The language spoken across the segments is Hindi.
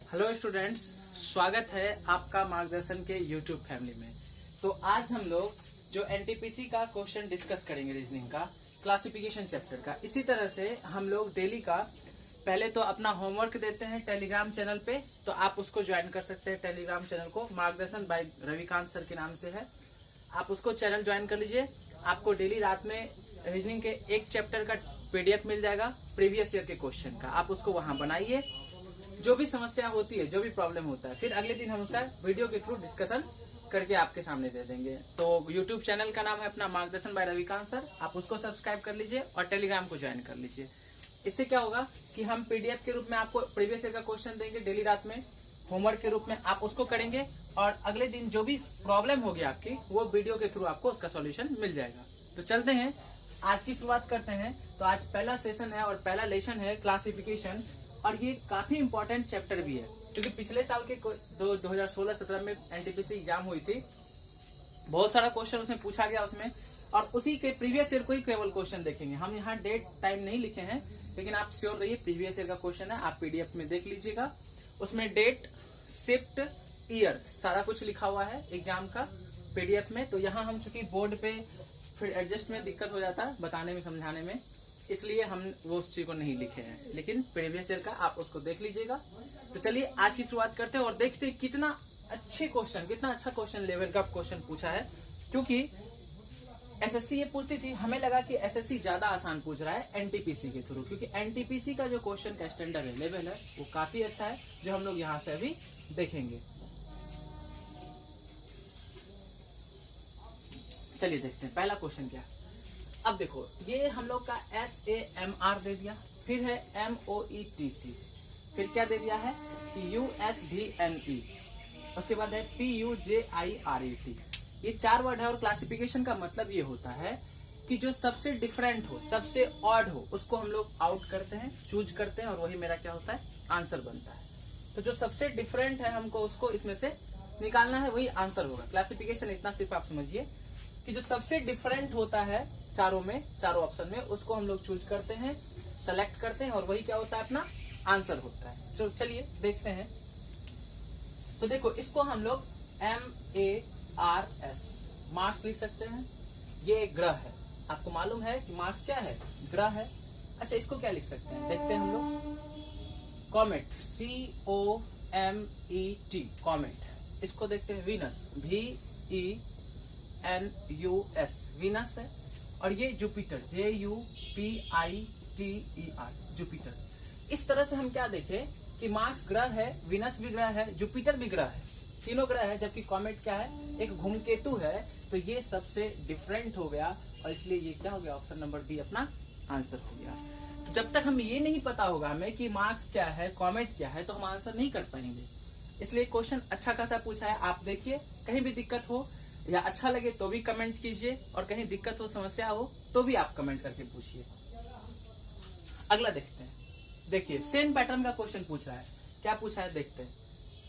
हेलो स्टूडेंट्स, स्वागत है आपका मार्गदर्शन के यूट्यूब फैमिली में। तो आज हम लोग जो एनटीपीसी का क्वेश्चन डिस्कस करेंगे रीजनिंग का, क्लासिफिकेशन चैप्टर का। इसी तरह से हम लोग डेली का पहले तो अपना होमवर्क देते हैं टेलीग्राम चैनल पे, तो आप उसको ज्वाइन कर सकते हैं। टेलीग्राम चैनल को मार्गदर्शन बाय रविकांत सर के नाम से है, आप उसको चैनल ज्वाइन कर लीजिए। आपको डेली रात में रीजनिंग के एक चैप्टर का पीडीएफ मिल जाएगा प्रीवियस ईयर के क्वेश्चन का। आप उसको वहां बनाइए, जो भी समस्या होती है, जो भी प्रॉब्लम होता है, फिर अगले दिन हम उसका वीडियो के थ्रू डिस्कशन करके आपके सामने दे देंगे। तो यूट्यूब चैनल का नाम है अपना मार्गदर्शन बाय रविकांत सर, आप उसको सब्सक्राइब कर लीजिए और टेलीग्राम को ज्वाइन कर लीजिए। इससे क्या होगा कि हम पीडीएफ के रूप में आपको प्रीवियस ईयर का क्वेश्चन देंगे डेली रात में, होमवर्क के रूप में आप उसको करेंगे और अगले दिन जो भी प्रॉब्लम होगी आपकी, वो वीडियो के थ्रू आपको उसका सोल्यूशन मिल जाएगा। तो चलते हैं, आज की शुरुआत करते हैं। तो आज पहला सेशन है और पहला लेसन है क्लासिफिकेशन, और ये काफी इंपॉर्टेंट चैप्टर भी है क्योंकि पिछले साल के 2016-17 में एनटीपीसी एग्जाम हुई थी, बहुत सारा क्वेश्चन उसमें पूछा गया उसमें, और उसी के प्रीवियस ईयर को ही केवल क्वेश्चन देखेंगे। हम यहाँ डेट टाइम नहीं लिखे हैं, लेकिन आप श्योर रहिए प्रीवियस ईयर का क्वेश्चन है, आप पीडीएफ में देख लीजिएगा। उसमें डेट, शिफ्ट, ईयर सारा कुछ लिखा हुआ है एग्जाम का पीडीएफ में। तो यहाँ हम चूंकि बोर्ड पे फिर एडजस्ट में दिक्कत हो जाता है बताने में, समझाने में, इसलिए हम वो उस चीज को नहीं लिखे हैं, लेकिन प्रीवियस ईयर का आप उसको देख लीजिएगा। तो चलिए आज की शुरुआत करते हैं और देखते हैं कितना अच्छे क्वेश्चन, कितना अच्छा क्वेश्चन लेवल का क्वेश्चन पूछा है। क्योंकि एसएससी ये पूछती थी, हमें लगा कि एसएससी ज्यादा आसान पूछ रहा है एनटीपीसी के थ्रू, क्योंकि एनटीपीसी का जो क्वेश्चन का स्टैंडर्ड है, लेवल है, वो काफी अच्छा है, जो हम लोग यहाँ से अभी देखेंगे। चलिए देखते हैं पहला क्वेश्चन क्या है। अब देखो, ये हम लोग का SAMR दे दिया, फिर है MOETC, फिर क्या दे दिया है USVNE, उसके बाद है PUJIRET। ये 4 वर्ड है और क्लासिफिकेशन का मतलब ये होता है कि जो सबसे डिफरेंट हो, सबसे ऑड हो, उसको हम लोग आउट करते हैं, चूज करते हैं, और वही मेरा क्या होता है, आंसर बनता है। तो जो सबसे डिफरेंट है हमको उसको इसमें से निकालना है, वही आंसर होगा। क्लासिफिकेशन इतना सिर्फ आप समझिए कि जो सबसे डिफरेंट होता है चारों में, चारों ऑप्शन में, उसको हम लोग चूज करते हैं, सेलेक्ट करते हैं, और वही क्या होता है, अपना आंसर होता है। तो चलिए देखते हैं। तो देखो, इसको हम लोग MARS मार्स लिख सकते हैं। ये एक ग्रह है, आपको मालूम है कि मार्स क्या है, ग्रह है। अच्छा, इसको क्या लिख सकते हैं, देखते हैं हम लोग। Comet, COMET, comet. इसको देखते हैं वीनस, VENUS, वीनस है। और ये जुपिटर, JUPITER, जुपिटर। इस तरह से हम क्या देखें कि मार्स ग्रह है, वीनस भी ग्रह है, जुपिटर भी ग्रह है, तीनों ग्रह है, जबकि कॉमेट क्या है, एक धूमकेतु है। तो ये सबसे डिफरेंट हो गया, और इसलिए ये क्या हो गया, ऑप्शन नंबर बी अपना आंसर हो गया। तो जब तक हम ये नहीं पता होगा हमें कि मार्स क्या है, कॉमेट क्या है, तो हम आंसर नहीं कर पाएंगे। इसलिए क्वेश्चन अच्छा खासा पूछा है, आप देखिए। कहीं भी दिक्कत हो या अच्छा लगे तो भी कमेंट कीजिए, और कहीं दिक्कत हो, समस्या हो, तो भी आप कमेंट करके पूछिए। अगला देखते हैं। देखिए, सेम पैटर्न का क्वेश्चन पूछ रहा है। क्या पूछा है देखते हैं।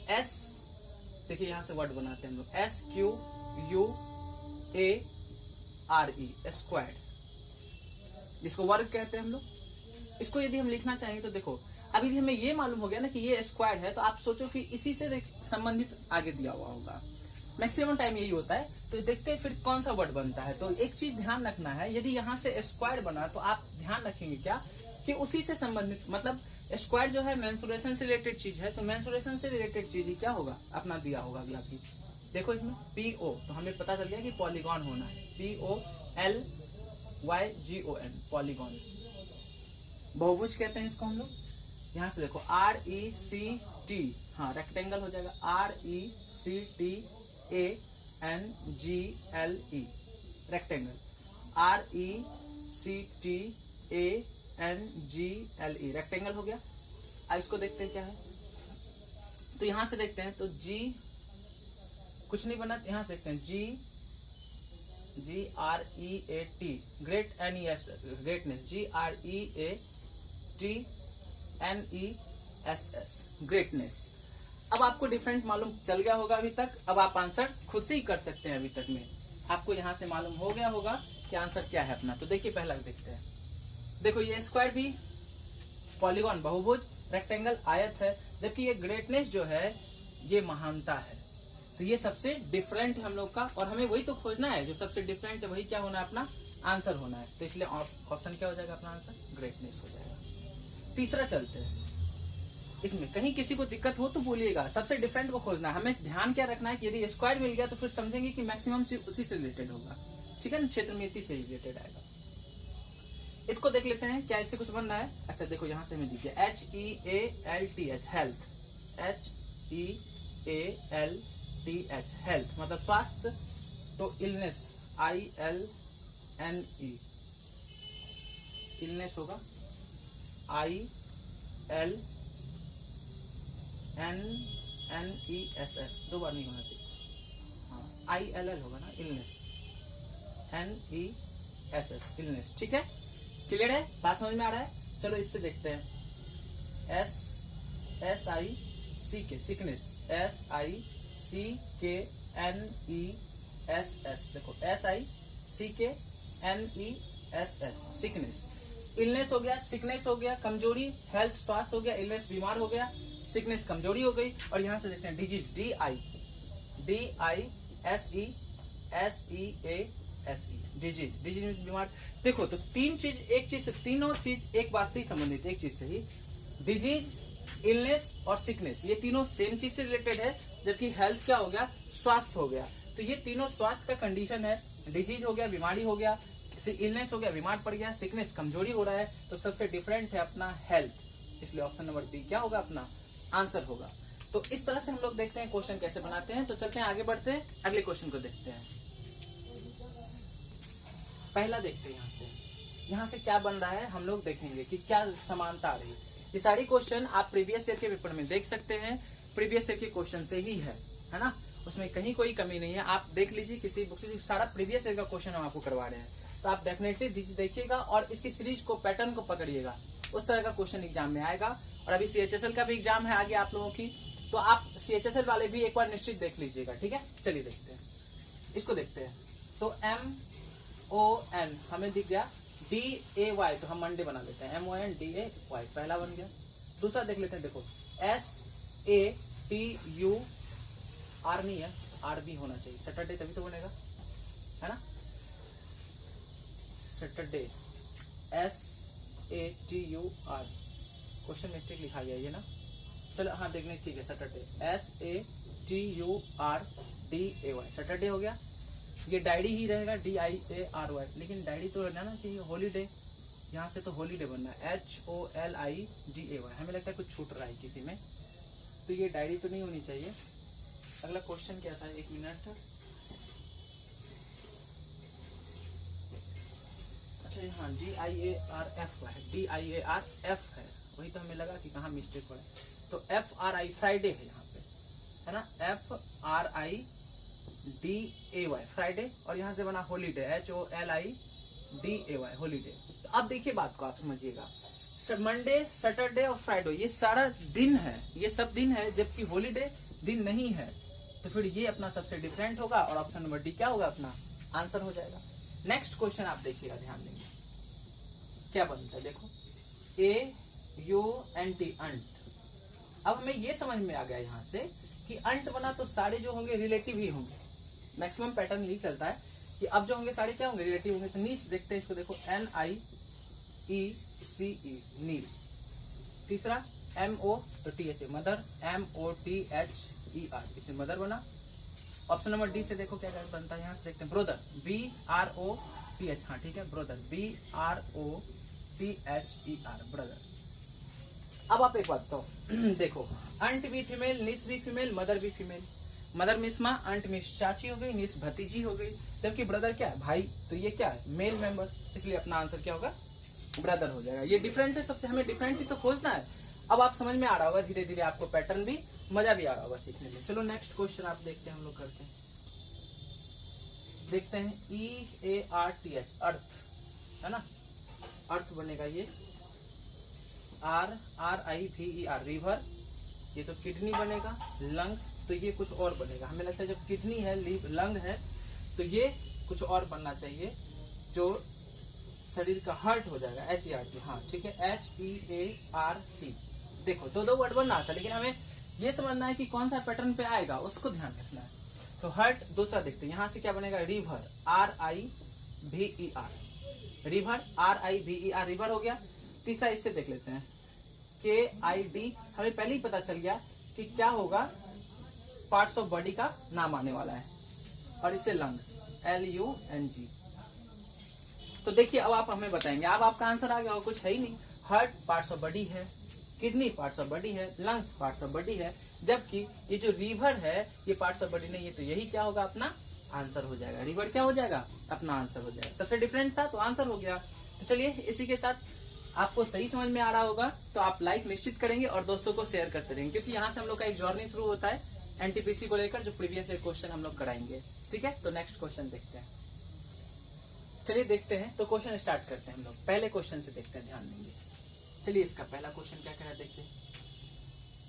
एस, देखिए यहां से वर्ड बनाते हैं हम लोग, SQUARE, स्क्वायर्ड, जिसको वर्ग कहते हैं हम लोग। इसको यदि हम लिखना चाहेंगे तो देखो, अभी हमें ये मालूम हो गया ना कि ये स्क्वायर्ड है, तो आप सोचो कि इसी से संबंधित आगे दिया हुआ होगा। मैक्सिमम टाइम यही होता है। तो देखते हैं फिर कौन सा वर्ड बनता है। तो एक चीज ध्यान रखना है, यदि यहाँ से स्क्वायर बना तो आप ध्यान रखेंगे क्या कि उसी से संबंधित, मतलब स्क्वायर जो है मेंसुरेशन से रिलेटेड चीज है, तो मेंसुरेशन से रिलेटेड चीज ही क्या होगा, अपना दिया होगा अगला भी। देखो इसमें PO, तो हमें पता चल गया कि पॉलीगॉन होना है, POLYGON, पॉलीगॉन, बहुभुज कहते हैं इसको हम लोग। यहाँ से देखो RECT, हाँ रेक्टेंगल हो जाएगा, RECTANGLE, रेक्टेंगल, RECTANGLE, रेक्टेंगल हो गया। अब इसको देखते हैं क्या है। तो यहां से देखते हैं तो G कुछ नहीं बना, यहां से देखते हैं GREAT, great, NES, greatness, GREATNESS, greatness. अब आपको डिफरेंट मालूम चल गया होगा अभी तक। अब आप आंसर खुद से ही कर सकते हैं। अभी तक में आपको यहाँ से मालूम हो गया होगा कि आंसर क्या है अपना। तो देखिए पहला देखते हैं। देखो ये स्क्वायर भी, पॉलीगॉन बहुभुज, रेक्टेंगल आयत है, जबकि ये ग्रेटनेस जो है ये महानता है। तो ये सबसे डिफरेंट है हम लोग का, और हमें वही तो खोजना है, जो सबसे डिफरेंट है वही क्या होना है, अपना आंसर होना है। तो इसलिए ऑप्शन क्या हो जाएगा अपना आंसर, ग्रेटनेस हो जाएगा। तीसरा चलते हैं, इसमें कहीं किसी को दिक्कत हो तो बोलिएगा, सबसे डिफरेंट को खोजना है। हमें ध्यान क्या रखना है कि यदि स्क्वायर मिल गया तो फिर समझेंगे कि मैक्सिमम चीज उसी से रिलेटेड होगा, ठीक है ना, क्षेत्र में इसी से रिलेटेड आएगा। इसको देख लेते हैं क्या इससे कुछ बन रहा है। अच्छा देखो यहाँ से हमें दिखिए HEALTH हेल्थ, HEALTH हेल्थ मतलब स्वास्थ्य, तो इलनेस ILNE इलनेस होगा, ILNESS, दो बार नहीं होना चाहिए, हाँ ILL होगा ना, इलनेस NESS इलनेस, ठीक है, क्लियर है, बात समझ में आ रहा है। चलो इससे देखते हैं, SICK सिकनेस, SICKNESS, देखो SICKNESS सिकनेस। इलनेस हो गया, सिकनेस हो गया कमजोरी, हेल्थ स्वास्थ्य हो गया, इलनेस बीमार हो गया, सिकनेस कमजोरी हो गई। और यहां से देखते हैं डिजीज, DISEASE डिजीज, डिजीज बीमार। देखो तो तीन चीज एक चीज से, तीनों चीज एक बात से ही संबंधित है, एक चीज से ही, डिजीज, इलनेस और सिकनेस, ये तीनों सेम चीज से रिलेटेड है। जबकि हेल्थ क्या हो गया, स्वास्थ्य हो गया, तो ये तीनों स्वास्थ्य का कंडीशन है। डिजीज हो गया, बीमारी हो गया, इलनेस हो गया, बीमार पड़ गया, सिकनेस कमजोरी हो रहा है, तो सबसे डिफरेंट है अपना हेल्थ, इसलिए ऑप्शन नंबर बी क्या होगा, अपना आंसर होगा। तो इस तरह से हम लोग देखते हैं क्वेश्चन कैसे बनाते हैं। तो चलते हैं आगे बढ़ते हैं, अगले क्वेश्चन को देखते हैं। पहला देखते हैं यहाँ से क्या बन रहा है, हम लोग देखेंगे कि क्या समानता आ रही है। ये सारी क्वेश्चन आप प्रीवियस ईयर के पेपर में देख सकते हैं, प्रीवियस ईयर के क्वेश्चन से ही है ना, उसमें कहीं कोई कमी नहीं है। आप देख लीजिए किसी बुक से, सारा प्रीवियस ईयर का क्वेश्चन हम आपको करवा रहे हैं, तो आप डेफिनेटली देखिएगा और इसकी सीरीज को, पैटर्न को पकड़िएगा, उस तरह का क्वेश्चन एग्जाम में आएगा। और अभी CHSL का भी एग्जाम है आगे आप लोगों की, तो आप CHSL वाले भी एक बार निश्चित देख लीजिएगा, ठीक है। चलिए देखते हैं, इसको देखते हैं। तो MON हमें दिख गया, DAY तो हम मंडे बना लेते हैं, MON DAY पहला बन गया। दूसरा देख लेते हैं, देखो SATUR नहीं है, RB होना चाहिए, सैटरडे तभी तो बनेगा, है ना, सैटरडे SATUR, क्वेश्चन मिस्टेक लिखा गया ये ना, चलो हाँ देखने ठीक है, सैटरडे SATURDAY सैटरडे हो गया। ये डायरी ही रहेगा DIARY, लेकिन डायरी तो रहना चाहिए, हॉलीडे, यहाँ से तो हॉलीडे बनना है, HOLIDAY, हमें लगता है कुछ छूट रहा है किसी में, तो ये डायरी तो नहीं होनी चाहिए। अगला क्वेश्चन क्या था, एक मिनट, अच्छा हाँ DIARF है, DIARF है, वही तो हमें लगा कि कहाँ मिस्टेक हो रहा है। तो FRI फ्राइडे है यहाँ पे, है ना, FRIDAY फ्राइडे, और यहाँ से बना हॉलीडे, HOLIDAY हॉलीडे। तो अब देखिए बात को आप समझिएगा, मंडे, सैटरडे और फ्राइडे ये सारा दिन है, ये सब दिन है, जबकि हॉलीडे दिन नहीं है, तो फिर ये अपना सबसे डिफरेंट होगा और ऑप्शन नंबर डी क्या होगा, अपना आंसर हो जाएगा। नेक्स्ट क्वेश्चन आप देखिएगा, ध्यान देंगे क्या बनता है, देखो AUNT अंट। अब हमें ये समझ में आ गया यहाँ से कि अंट बना तो सारे जो होंगे रिलेटिव ही होंगे, मैक्सिमम पैटर्न यही चलता है कि अब जो होंगे सारे क्या होंगे, रिलेटिव होंगे। तो नीस देखते हैं, इसको देखो NIECE नीस। तीसरा MO तो TH मदर, MOTHER इसे मदर बना। ऑप्शन नंबर डी से देखो क्या बनता है, यहाँ से देखते हैं ब्रोदर, BROTH, हाँ ठीक है, ब्रोदर BROTHER ब्रदर। अब आप एक बात बताओ देखो, अंट भी फीमेल, निस भी फीमेल, मदर भी फीमेल, मदर मिस माँ, अंट मिस चाची हो गई, निस भतीजी हो गई, जबकि ब्रदर क्या है, भाई, तो ये क्या है, मेल मेंबर, इसलिए अपना आंसर क्या होगा, ब्रदर हो जाएगा। ये डिफरेंट है सबसे, हमें डिफरेंट ही तो खोजना है। अब आप समझ में आ रहा होगा, धीरे धीरे आपको पैटर्न भी, मजा भी आ रहा होगा सीखने में। चलो नेक्स्ट क्वेश्चन आप देखते हैं, हम लोग करते हैं, देखते हैं EARTH अर्थ, है ना, अर्थ बनेगा ये RIVER रिवर, ये तो किडनी बनेगा, लंग तो ये कुछ और बनेगा, हमें लगता है जब किडनी है, लंग है, तो ये कुछ और बनना चाहिए, जो शरीर का हार्ट हो जाएगा, HERT, हाँ ठीक है, HEART देखो दो वर्ड बनना था, लेकिन हमें ये समझना है कि कौन सा पैटर्न पे आएगा, उसको ध्यान रखना है। तो हर्ट दूसरा देखते हैं, यहाँ से क्या बनेगा, river, RIVER, river, RIVER, river हो गया। तीसरा इससे देख लेते हैं, KID, हमें पहले ही पता चल गया कि क्या होगा, पार्ट्स ऑफ बॉडी का नाम आने वाला है। और इससे लंग्स, LUNG। तो देखिए अब आप हमें बताएंगे, अब आपका आंसर आ गया और कुछ है ही नहीं। हार्ट पार्ट्स ऑफ बॉडी है, किडनी पार्ट्स ऑफ बॉडी है, लंग्स पार्ट्स ऑफ बॉडी है, जबकि ये जो रिवर है ये पार्ट्स ऑफ बॉडी नहीं है। तो यही क्या होगा, अपना आंसर हो जाएगा। रिवर क्या हो जाएगा, अपना आंसर हो जाएगा। सबसे डिफरेंट था तो आंसर हो गया। तो चलिए इसी के साथ आपको सही समझ में आ रहा होगा तो आप लाइक निश्चित करेंगे और दोस्तों को शेयर करते रहेंगे, क्योंकि यहाँ से हम लोग का एक जर्नी शुरू होता है एनटीपीसी को लेकर, जो प्रीवियस क्वेश्चन हम लोग कराएंगे। ठीक है, तो नेक्स्ट क्वेश्चन देखते हैं। चलिए देखते हैं, तो क्वेश्चन स्टार्ट करते हैं हम लोग। पहले क्वेश्चन से देखते हैं, ध्यान देंगे। चलिए इसका पहला क्वेश्चन क्या कह रहा है देखिए।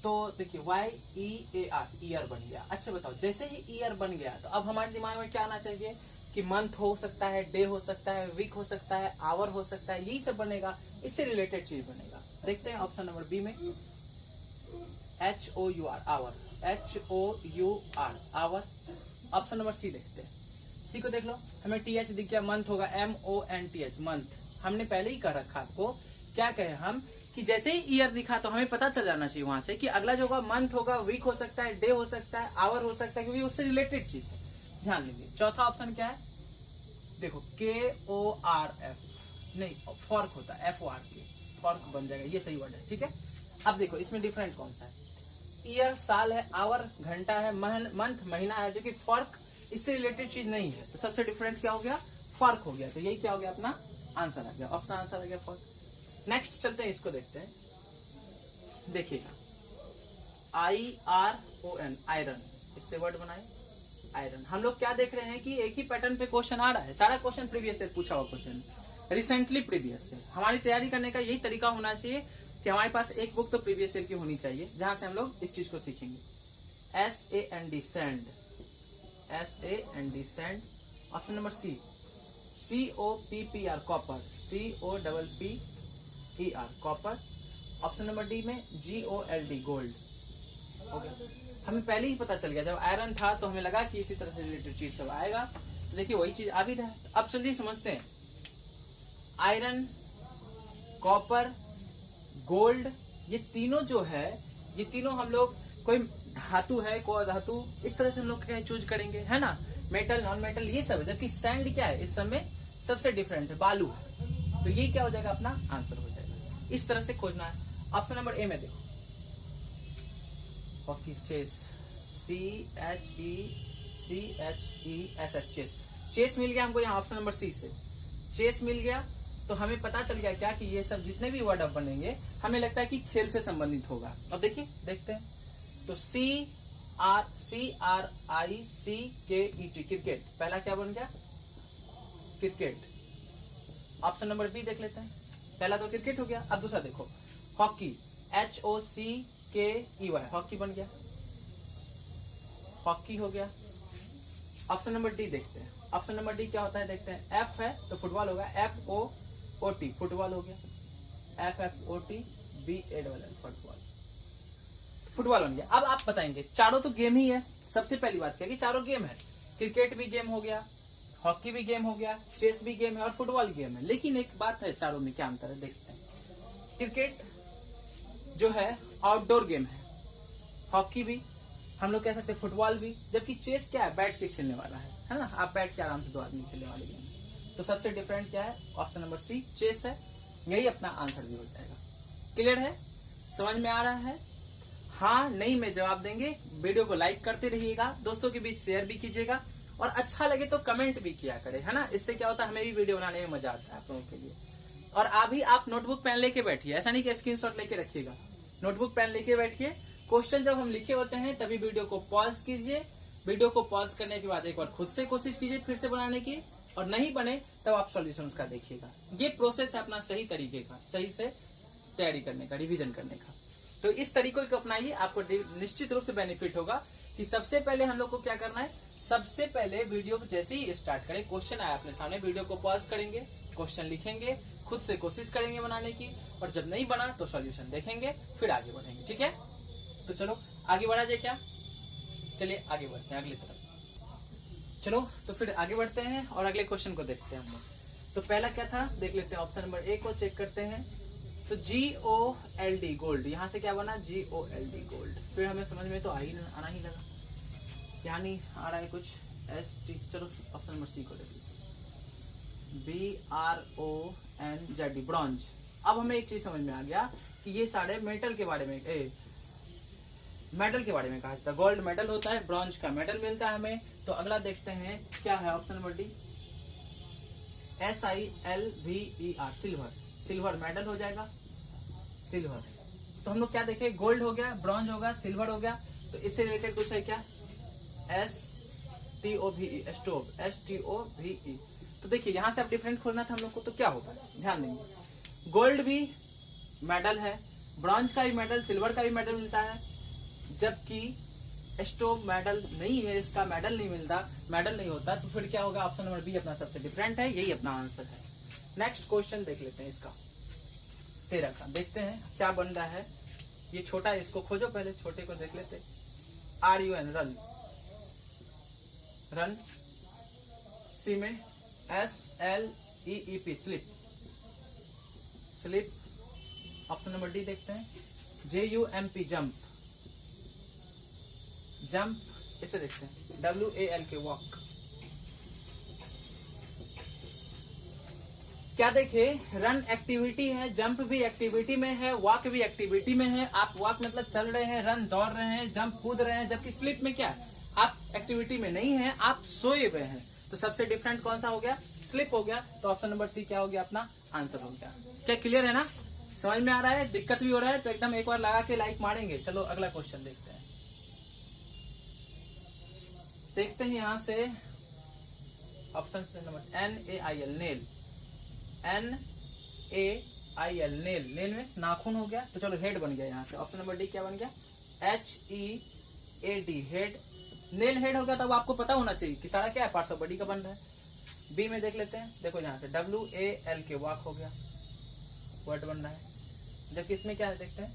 तो देखिए YEAR, ईयर बन गया। अच्छा बताओ, जैसे ही ईयर बन गया तो अब हमारे दिमाग में क्या आना चाहिए कि मंथ हो सकता है, डे हो सकता है, वीक हो सकता है, आवर हो सकता है, यही सब बनेगा, इससे रिलेटेड चीज बनेगा। देखते हैं ऑप्शन नंबर बी में, HOUR, hour, HOUR, hour. Option number C देखते हैं, सी को देख लो, हमें TH दिख गया, मंथ होगा, MONTH, मंथ। हमने पहले ही कह रखा आपको, क्या कहे हम, कि जैसे ही ईयर दिखा तो हमें पता चल जाना चाहिए वहां से कि अगला जो होगा मंथ होगा, वीक हो सकता है, डे हो सकता है, आवर हो सकता है, क्योंकि उससे रिलेटेड चीज है। ध्यान दीजिए, चौथा ऑप्शन क्या है, देखो KORF, नहीं फॉर्क होता है, FORK, फॉर्क बन जाएगा, ये सही वर्ड है। ठीक है, अब देखो इसमें डिफरेंट कौन सा है, ईयर साल है, आवर घंटा है, मंथ महीना है, जो कि फॉर्क इससे रिलेटेड चीज नहीं है। तो सबसे डिफरेंट क्या हो गया, फॉर्क हो गया। तो यही क्या हो गया, अपना आंसर आ गया, ऑप्शन आंसर आ गया फॉर्क। नेक्स्ट चलते हैं, इसको देखते हैं। देखिएगा IRON, आयरन, इससे वर्ड बनाए आयरन। हम लोग क्या देख रहे हैं कि एक ही पैटर्न पे क्वेश्चन आ रहा है, सारा क्वेश्चन प्रीवियस से पूछा हुआ क्वेश्चन, रिसेंटली प्रीवियस से। हमारी तैयारी करने का यही तरीका होना चाहिए कि हमारे पास एक बुक तो प्रीवियस ईयर की होनी चाहिए, जहां से हम लोग इस चीज को सीखेंगे। SAND, sand, SAND, sand. Option number C, COPPR, copper, COPPER, copper. Option number D में GOLD, गोल्ड। ओके, हमें पहले ही पता चल गया, जब आयरन था तो हमें लगा कि इसी तरह से रिलेटेड चीज सब आएगा। तो देखिए वही चीज आ भी रहा है। अब चलिए समझते हैं, आयरन, कॉपर, गोल्ड, ये तीनों जो है, ये तीनों हम लोग, कोई धातु है, कोई धातु, इस तरह से हम लोग क्या चूज करेंगे, है ना, मेटल, नॉन मेटल, ये सब है। जबकि सैंड क्या है, इस सब में सबसे डिफरेंट है, बालू है। तो ये क्या हो जाएगा, अपना आंसर हो जाएगा। इस तरह से खोजना है। ऑप्शन नंबर ए में देखो, hockey, chess, CHESS, chess. Chess मिल गया हमको यहाँ ऑप्शन नंबर सी से, चेस मिल गया। तो हमें पता चल गया क्या कि ये सब जितने भी वर्ड अब बनेंगे, हमें लगता है कि खेल से संबंधित होगा। अब देखिए देखते हैं, तो CRICKET, क्रिकेट, पहला क्या बन गया, क्रिकेट। ऑप्शन नंबर बी देख लेते हैं, पहला तो क्रिकेट हो गया। अब दूसरा देखो, हॉकी, HOCKEY, हॉकी बन गया, हॉकी हो गया। ऑप्शन नंबर डी देखते हैं, ऑप्शन नंबर डी क्या होता है देखते हैं, F है तो फुटबॉल होगा, FOOT, फुटबॉल हो गया, FFOT, BALL, फुटबॉल, फुटबॉल बन गया। अब आप बताएंगे, चारों तो गेम ही है। सबसे पहली बात क्या कि चारों गेम है, क्रिकेट भी गेम हो गया, हॉकी भी गेम हो गया, चेस भी गेम है और फुटबॉल गेम है। लेकिन एक बात है, चारों में क्या अंतर है देखते हैं। क्रिकेट जो है आउटडोर गेम है, हॉकी भी हम लोग कह सकते हैं, फुटबॉल भी। जबकि चेस क्या है, बैठ के खेलने वाला है ना, आप बैठ के आराम से दो आदमी खेलने वाले गेम। तो सबसे डिफरेंट क्या है, ऑप्शन नंबर सी, चेस है। यही अपना आंसर भी हो जाएगा। क्लियर है, समझ में आ रहा है, हाँ नहीं में जवाब देंगे। वीडियो को लाइक करते रहिएगा, दोस्तों के बीच शेयर भी कीजिएगा, और अच्छा लगे तो कमेंट भी किया करे, है ना। इससे क्या होता है, हमें भी वीडियो बनाने में मजा आता है आप लोगों के लिए। और अभी आप नोटबुक पेन लेके बैठिए, ऐसा नहीं कि स्क्रीनशॉट लेके रखिएगा, नोटबुक पेन लेके बैठिए। क्वेश्चन जब हम लिखे होते हैं तभी वीडियो को पॉज कीजिए, वीडियो को पॉज करने के बाद एक बार खुद से कोशिश कीजिए फिर से बनाने की, और नहीं बने तब आप सॉल्यूशंस का देखिएगा। ये प्रोसेस है अपना सही तरीके का, सही से तैयारी करने का, रिवीजन करने का। तो इस तरीकों को अपनाइए, आपको निश्चित रूप से बेनिफिट होगा। कि सबसे पहले हम लोग को क्या करना है, सबसे पहले वीडियो जैसे ही स्टार्ट करें, क्वेश्चन आया अपने सामने, वीडियो को पॉज करेंगे, क्वेश्चन लिखेंगे, खुद से कोशिश करेंगे बनाने की, और जब नहीं बना तो सॉल्यूशन देखेंगे, फिर आगे बढ़ेंगे। ठीक है, तो चलो आगे बढ़ा जाए क्या? चलिए आगे बढ़ते हैं अगली तरफ। चलो तो फिर आगे बढ़ते हैं और अगले क्वेश्चन को देखते हैं हम लोग। तो पहला क्या था देख लेते हैं, ऑप्शन नंबर ए को चेक करते हैं। तो GOLD गोल्ड, यहाँ से क्या बना GOLD गोल्ड। फिर हमें समझ में तो आना ही लगा, यहाँ नहीं आ रहा है कुछ ST। चलो ऑप्शन नंबर सी को देख लीजिए, BRONZ ब्रॉन्ज। अब हमें एक चीज समझ में आ गया कि ये सारे मेटल के बारे में मेडल के बारे में कहा जाता है। गोल्ड मेडल होता है, ब्रॉन्ज का मेडल मिलता है हमें। तो अगला देखते हैं क्या है, option number D SILVER silver. Silver medal हो जाएगा, सिल्वर। तो हम लोग क्या देखे, गोल्ड हो गया, ब्रॉन्ज होगा, सिल्वर हो गया। तो इससे रिलेटेड कुछ है क्या, STOVE स्टोव, STOVE। तो देखिए यहाँ से अब डिफरेंट खोलना था हम लोग को, तो क्या होगा ध्यान देंगे। गोल्ड भी मेडल है, ब्रॉन्ज का भी मेडल, सिल्वर का भी मेडल मिलता है, जबकि स्टोव मेडल नहीं है, इसका मेडल नहीं मिलता, मेडल नहीं होता। तो फिर क्या होगा, ऑप्शन नंबर बी अपना सबसे डिफरेंट है, यही अपना आंसर है। नेक्स्ट क्वेश्चन देख लेते हैं इसका 13 का, देखते हैं क्या बन रहा है। ये छोटा है, इसको खोजो, पहले छोटे को देख लेते। RUN run, run. सी में SLEEP slip, slip. Option number D देखते हैं, JUMP जंप, जंप। इसे देखते हैं, WALK वॉक। क्या देखे, रन एक्टिविटी है, जंप भी एक्टिविटी में है, वॉक भी एक्टिविटी में है। आप वॉक मतलब चल रहे हैं, रन दौड़ रहे हैं, जंप कूद रहे हैं, जबकि स्लिप में क्या है, आप एक्टिविटी में नहीं है, आप सोए हुए हैं। तो सबसे डिफरेंट कौन सा हो गया, स्लिप हो गया। तो ऑप्शन नंबर सी क्या हो गया, अपना आंसर हो गया। क्या क्लियर है ना, समझ में आ रहा है, दिक्कत भी हो रहा है तो एकदम एक बार लगा के लाइक मारेंगे। चलो अगला क्वेश्चन देखते हैं। देखते हैं यहां से option number NAIL nail, NAIL nail, nail में नाखून हो गया। तो चलो हेड बन गया, यहाँ से ऑप्शन नंबर डी क्या बन गया, HEAD हेड। नेल हेड हो गया, तब आपको पता होना चाहिए कि सारा क्या है, पार्ट्स ऑफ बॉडी का बन रहा है। बी में देख लेते हैं, देखो यहाँ से WALK वॉक हो गया, वर्ड बन रहा है। जबकि इसमें क्या है देखते हैं,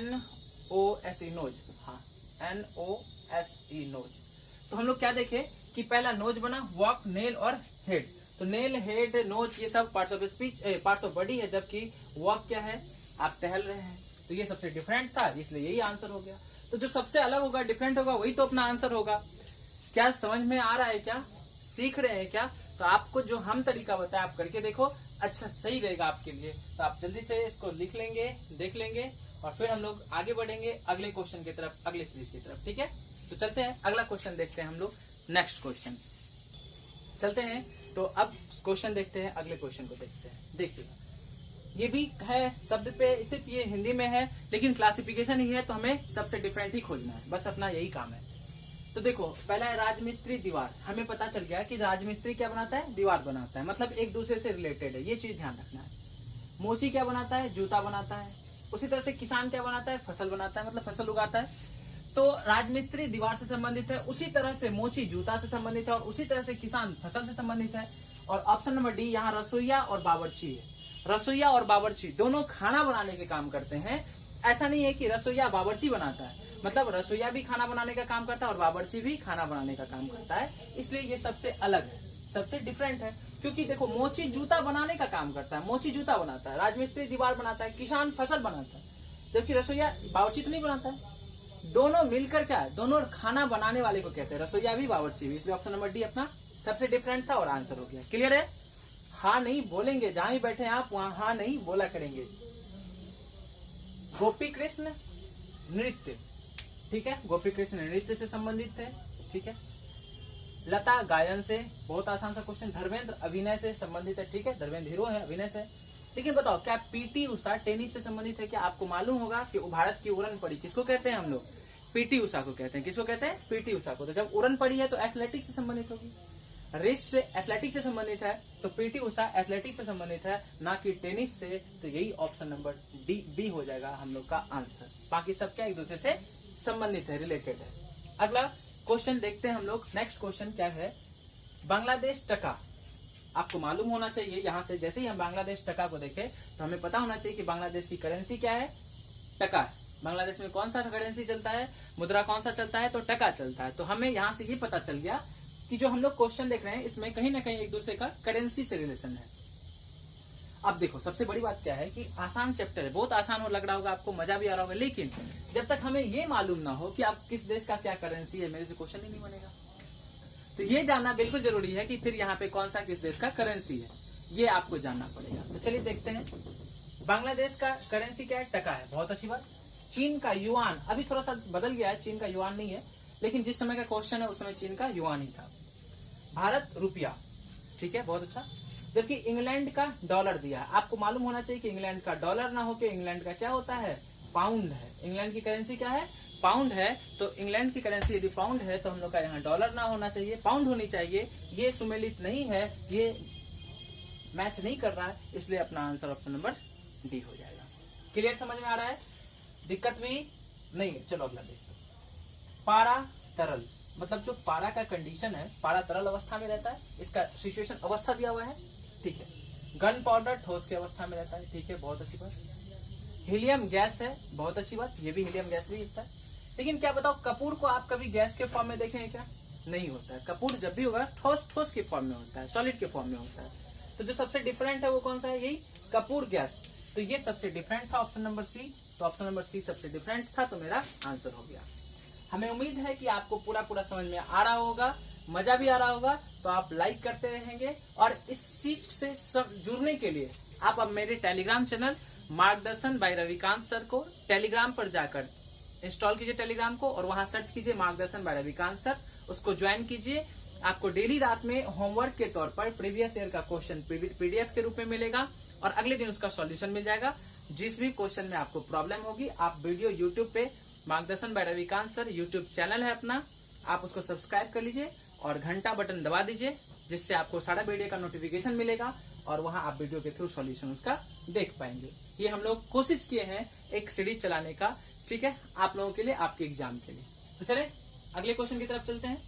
NOSE नोज, हाँ NOSE नोज। तो हम लोग क्या देखे कि पहला नोज बना, वॉक, नेल और हेड। तो नेल, हेड, नोज ये सब parts of speech, parts of body है, जबकि वॉक क्या है, आप टहल रहे हैं। तो ये सबसे डिफरेंट था, इसलिए यही आंसर हो गया। तो जो सबसे अलग होगा, डिफरेंट होगा, वही तो अपना आंसर होगा। क्या समझ में आ रहा है, क्या सीख रहे हैं क्या? तो आपको जो हम तरीका बताया आप करके देखो, अच्छा सही रहेगा आपके लिए। तो आप जल्दी से इसको लिख लेंगे, देख लेंगे, और फिर हम लोग आगे बढ़ेंगे अगले क्वेश्चन की तरफ, अगले सीरीज की तरफ। ठीक है, तो चलते हैं अगला क्वेश्चन देखते हैं हम लोग। नेक्स्ट क्वेश्चन चलते हैं। तो अब क्वेश्चन देखते हैं, अगले क्वेश्चन को देखते हैं। देखिए ये भी है शब्द पे, सिर्फ ये हिंदी में है, लेकिन क्लासिफिकेशन ही है, तो हमें सबसे डिफरेंट ही खोजना है, बस अपना यही काम है। तो देखो पहला है राजमिस्त्री दीवार। हमें पता चल गया कि राजमिस्त्री क्या बनाता है, दीवार बनाता है, मतलब एक दूसरे से रिलेटेड है, ये चीज ध्यान रखना है। मोची क्या बनाता है, जूता बनाता है। उसी तरह से किसान क्या बनाता है, फसल बनाता है, मतलब फसल उगाता है। तो राजमिस्त्री दीवार से संबंधित है, उसी तरह से मोची जूता से संबंधित है, और उसी तरह से किसान फसल से संबंधित है। और ऑप्शन नंबर डी यहाँ रसोईया और बावर्ची है। रसोईया और बावर्ची दोनों खाना बनाने के काम करते हैं। ऐसा नहीं है कि रसोईया बावर्ची बनाता है, मतलब रसोईया भी खाना बनाने का काम करता है और बावर्ची भी खाना बनाने का काम करता है। इसलिए ये सबसे अलग है, सबसे डिफरेंट है। क्योंकि देखो मोची जूता बनाने का काम करता है, मोची जूता बनाता है, राजमिस्त्री दीवार बनाता है, किसान फसल बनाता है, जबकि रसोईया बावर्ची तो नहीं बनाता है। दोनों मिलकर क्या है, दोनों खाना बनाने वाले को कहते हैं, रसोईया भी बावर्ची भी। इसलिए ऑप्शन नंबर डी अपना सबसे डिफरेंट था और आंसर हो गया। क्लियर है? हाँ नहीं बोलेंगे, जहां ही बैठे आप वहां हाँ नहीं बोला करेंगे। गोपी कृष्ण नृत्य, ठीक है, गोपी कृष्ण नृत्य से संबंधित है। ठीक है, लता गायन से, बहुत आसान सा क्वेश्चन। धर्मेंद्र अभिनय से संबंधित है, ठीक है, धर्मेंद्र हीरो है, अभिनय से। लेकिन बताओ क्या पीटी उषा टेनिस से संबंधित है? क्या आपको मालूम होगा कि भारत की उड़न पड़ी किसको कहते हैं हम लोग? पीटी उषा को कहते हैं। किसको कहते हैं? पीटी उषा को। तो जब उड़न पड़ी है तो एथलेटिक्स से संबंधित होगी, रेस से एथलेटिक्स से संबंधित है, तो पीटी उषा एथलेटिक्स से संबंधित है, ना कि टेनिस से। तो यही ऑप्शन नंबर डी बी हो जाएगा हम लोग का आंसर। बाकी सब क्या एक दूसरे से संबंधित है, रिलेटेड है। अगला क्वेश्चन देखते हैं हम लोग। नेक्स्ट क्वेश्चन क्या है, बांग्लादेश टका आपको मालूम होना चाहिए यहाँ से, जैसे ही हम बांग्लादेश टका को देखें तो हमें पता होना चाहिए कि बांग्लादेश की करेंसी क्या है, टका है। बांग्लादेश में कौन सा करेंसी चलता है, मुद्रा कौन सा चलता है, तो टका चलता है। तो हमें यहाँ से ये पता चल गया कि जो हम लोग क्वेश्चन देख रहे हैं इसमें कहीं ना कहीं एक दूसरे का करेंसी से रिलेशन है। अब देखो सबसे बड़ी बात क्या है कि आसान चैप्टर है, बहुत आसान हो लग रहा होगा आपको, मजा भी आ रहा होगा, लेकिन जब तक हमें ये मालूम ना हो कि आप किस देश का क्या करेंसी है, मेरे से क्वेश्चन ही नहीं बनेगा। तो ये जानना बिल्कुल जरूरी है कि फिर यहाँ पे कौन सा किस देश का करेंसी है, ये आपको जानना पड़ेगा। तो चलिए देखते हैं, बांग्लादेश का करेंसी क्या है, टका है, बहुत अच्छी बात। चीन का युआन, अभी थोड़ा सा बदल गया है, चीन का युआन नहीं है, लेकिन जिस समय का क्वेश्चन है उस समय चीन का युआन ही था। भारत रुपया, ठीक है, बहुत अच्छा। जबकि इंग्लैंड का डॉलर दिया है, आपको मालूम होना चाहिए कि इंग्लैंड का डॉलर ना होकर इंग्लैंड का क्या होता है, पाउंड है। इंग्लैंड की करेंसी क्या है, पाउंड है। तो इंग्लैंड की करेंसी यदि पाउंड है तो हम लोग का यहाँ डॉलर ना होना चाहिए, पाउंड होनी चाहिए। ये सुमेलित नहीं है, ये मैच नहीं कर रहा है, इसलिए अपना आंसर ऑप्शन नंबर डी हो जाएगा। क्लियर, समझ में आ रहा है, दिक्कत भी नहीं है। चलो अगला देखते हैं। पारा तरल, मतलब जो पारा का कंडीशन है, पारा तरल अवस्था में रहता है, इसका सिचुएशन अवस्था दिया हुआ है, ठीक है। गन पाउडर ठोस की अवस्था में रहता है, ठीक है, बहुत अच्छी बात। हीलियम गैस है, बहुत अच्छी बात, ये भी हीलियम गैस भी होता है। लेकिन क्या बताओ, कपूर को आप कभी गैस के फॉर्म में देखे हैं क्या, नहीं होता है। कपूर जब भी होगा ठोस के फॉर्म में होता है, सॉलिड के फॉर्म में होता है। तो जो सबसे डिफरेंट है वो कौन सा है, यही कपूर गैस। तो ये सबसे डिफरेंट था ऑप्शन नंबर सी, तो ऑप्शन नंबर सी सबसे डिफरेंट था, तो मेरा आंसर हो गया। हमें उम्मीद है कि आपको पूरा समझ में आ रहा होगा, मजा भी आ रहा होगा। तो आप लाइक करते रहेंगे, और इस चीज से जुड़ने के लिए आप अब मेरे टेलीग्राम चैनल मार्गदर्शन बाय रविकांत सर को टेलीग्राम पर जाकर इंस्टॉल कीजिए टेलीग्राम को, और वहां सर्च कीजिए मार्गदर्शन बाय रविकांत सर, उसको ज्वाइन कीजिए। आपको डेली रात में होमवर्क के तौर पर प्रीवियस ईयर का क्वेश्चन पीडीएफ के रूप में मिलेगा, और अगले दिन उसका सॉल्यूशन मिल जाएगा। जिस भी क्वेश्चन में आपको प्रॉब्लम होगी, आप वीडियो यूट्यूब पे Margdarshan by Ravikant sir YouTube channel है अपना, आप उसको सब्सक्राइब कर लीजिए और घंटा बटन दबा दीजिए, जिससे आपको सारा वीडियो का नोटिफिकेशन मिलेगा, और वहां आप वीडियो के थ्रू सॉल्यूशन उसका देख पाएंगे। ये हम लोग कोशिश किए हैं एक सीरीज चलाने का, ठीक है, आप लोगों के लिए, आपके एग्जाम के लिए। तो चले अगले क्वेश्चन की तरफ चलते हैं।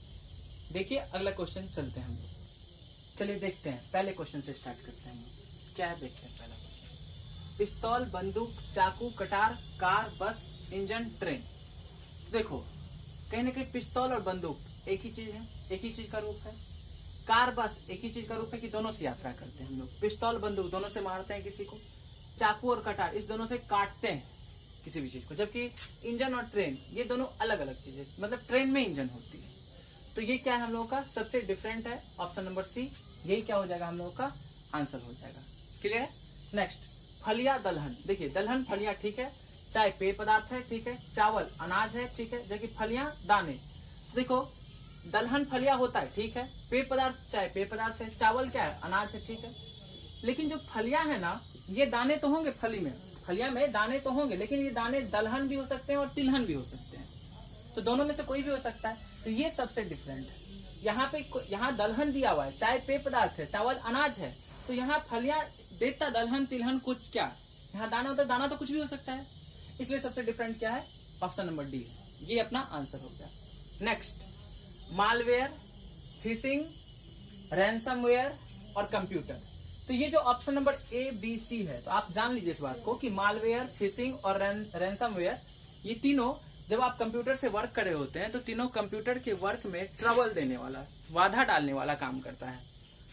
देखिए अगला क्वेश्चन चलते हैं हम लोग, चलिए देखते हैं, पहले क्वेश्चन से स्टार्ट करते हैं। क्या है देखते हैं पहला क्वेश्चन। पिस्तौल, बंदूक, चाकू, कटार, कार, बस, इंजन, ट्रेन। देखो कहीं ना कहीं पिस्तौल और बंदूक एक ही चीज है, एक ही चीज का रूप है। कार, बस एक ही चीज का रूप है कि दोनों से यात्रा करते हैं हम लोग। पिस्तौल, बंदूक दोनों से मारते हैं किसी को। चाकू और कटार इस दोनों से काटते हैं किसी भी चीज को। जबकि इंजन और ट्रेन ये दोनों अलग अलग चीजें, मतलब ट्रेन में इंजन होती है। तो ये क्या है हम लोगों का सबसे डिफरेंट है, ऑप्शन नंबर सी, यही क्या हो जाएगा हम लोगों का आंसर हो जाएगा। क्लियर है। नेक्स्ट, फलिया, दलहन। देखिए दलहन फलिया, ठीक है, चाय पेय पदार्थ है, ठीक है, चावल अनाज है, ठीक है, जबकि फलियां दाने। देखो दलहन फलिया होता है, ठीक है, पेय पदार्थ चाय पेय पदार्थ है, चावल क्या है, अनाज है, ठीक है। लेकिन जो फलियां है ना, ये दाने तो होंगे फली में, फलिया में दाने तो होंगे, लेकिन ये दाने दलहन भी हो सकते हैं और तिलहन भी हो सकते हैं, तो दोनों में से कोई भी हो सकता है। तो ये सबसे डिफरेंट है। यहाँ दलहन दिया हुआ है, चाय पेय पदार्थ है, चावल अनाज है, तो यहाँ फलियां देता दलहन तिलहन कुछ क्या, यहाँ दाना होता है, दाना तो कुछ भी हो सकता है, इसलिए सबसे डिफरेंट क्या है, ऑप्शन नंबर डी, ये अपना आंसर हो गया। नेक्स्ट, मालवेयर, फिशिंग, रैंसमवेयर और कंप्यूटर। तो ये जो option number A B C है, तो आप जान लीजिए इस बात को कि मालवेयर, फिशिंग और रैंसमवेयर, ये तीनों जब आप कंप्यूटर से वर्क कर रहे होते हैं तो तीनों कंप्यूटर के वर्क में ट्रबल देने वाला, बाधा डालने वाला काम करता है।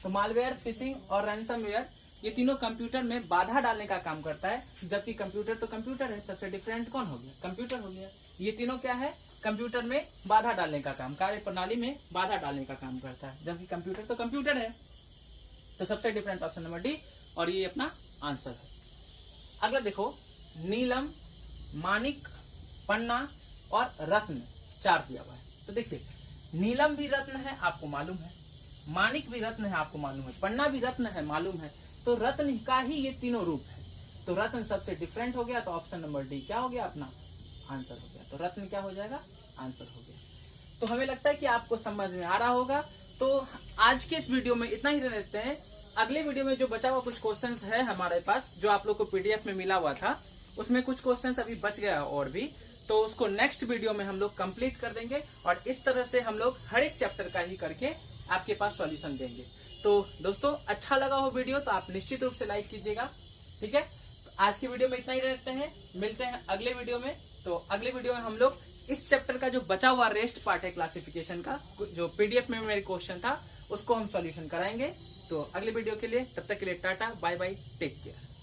तो मालवेयर, फिशिंग और रैंसमवेयर ये तीनों कंप्यूटर में बाधा डालने का काम करता है, जबकि कंप्यूटर तो कंप्यूटर है, सबसे डिफरेंट कौन हो गया, कंप्यूटर हो गया। ये तीनों क्या है, कंप्यूटर में बाधा डालने का काम, कार्य प्रणाली में बाधा डालने का काम करता है, जबकि कंप्यूटर तो कंप्यूटर है। तो सबसे डिफरेंट ऑप्शन नंबर डी, और ये अपना आंसर है। अगला देखो, नीलम, मानिक, पन्ना और रत्न, चार दिया हुआ है। तो देखिए नीलम भी रत्न है आपको मालूम है, मानिक भी रत्न है आपको मालूम है, पन्ना भी रत्न है मालूम है, तो रत्न का ही ये तीनों रूप है। तो रत्न सबसे डिफरेंट हो गया, तो ऑप्शन नंबर डी क्या हो गया, अपना आंसर हो गया। तो रत्न क्या हो जाएगा, आंसर हो गया। तो हमें लगता है कि आपको समझ में आ रहा होगा। तो आज के इस वीडियो में इतना ही रहने देते हैं। अगले वीडियो में जो बचा हुआ कुछ क्वेश्चंस है हमारे पास, जो आप लोग को पीडीएफ में मिला हुआ था, उसमें कुछ क्वेश्चंस अभी बच गया और भी, तो उसको नेक्स्ट वीडियो में हम लोग कंप्लीट कर देंगे, और इस तरह से हम लोग हर एक चैप्टर का ही करके आपके पास सॉल्यूशन देंगे। तो दोस्तों अच्छा लगा हो वीडियो तो आप निश्चित रूप से लाइक कीजिएगा। ठीक है, तो आज की वीडियो में इतना ही रहते हैं, मिलते हैं अगले वीडियो में। तो अगले वीडियो में हम लोग इस चैप्टर का जो बचा हुआ रेस्ट पार्ट है क्लासिफिकेशन का, जो पीडीएफ में मेरे क्वेश्चन था, उसको हम सॉल्यूशन कराएंगे। तो अगले वीडियो के लिए, तब तक के लिए tata bye bye, take care.